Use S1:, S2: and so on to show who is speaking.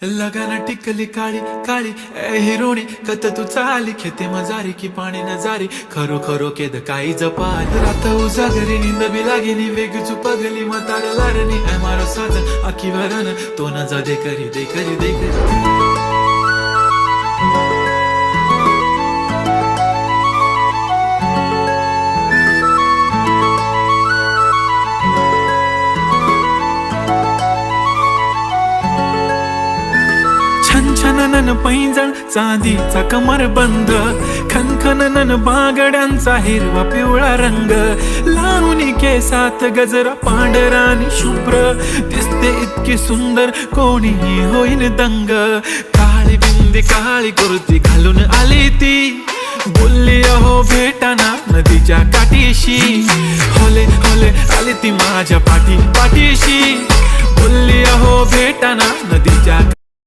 S1: लगाना टिकली काळी काळी ए हिरोणी कत तू चाली खेते मजारी की पाणी नजारी खरो खरो केद काही जपाल रात उजागरी निंद बी लागेनी वेग चुपगली मतार लारणी ए मारो साजन आखी वरन तो न जा दे करी दे करी दे करी छनछनन पैंजण चांदीचा कमर बंद खनखनन बागड्यांचा हिरवा पिवळा रंग लावणी केसात गजरा पांढरानी शुभ्र दिसते इतकी सुंदर कोणीही होईन दंग काळी बिंदी काळी कुर्ती घालून आली ती बोलली अहो भेटाना नदीच्या काठीशी होले होले आली ती माझ्या पाठीशी बोलली अहो भेटाना नदीच्या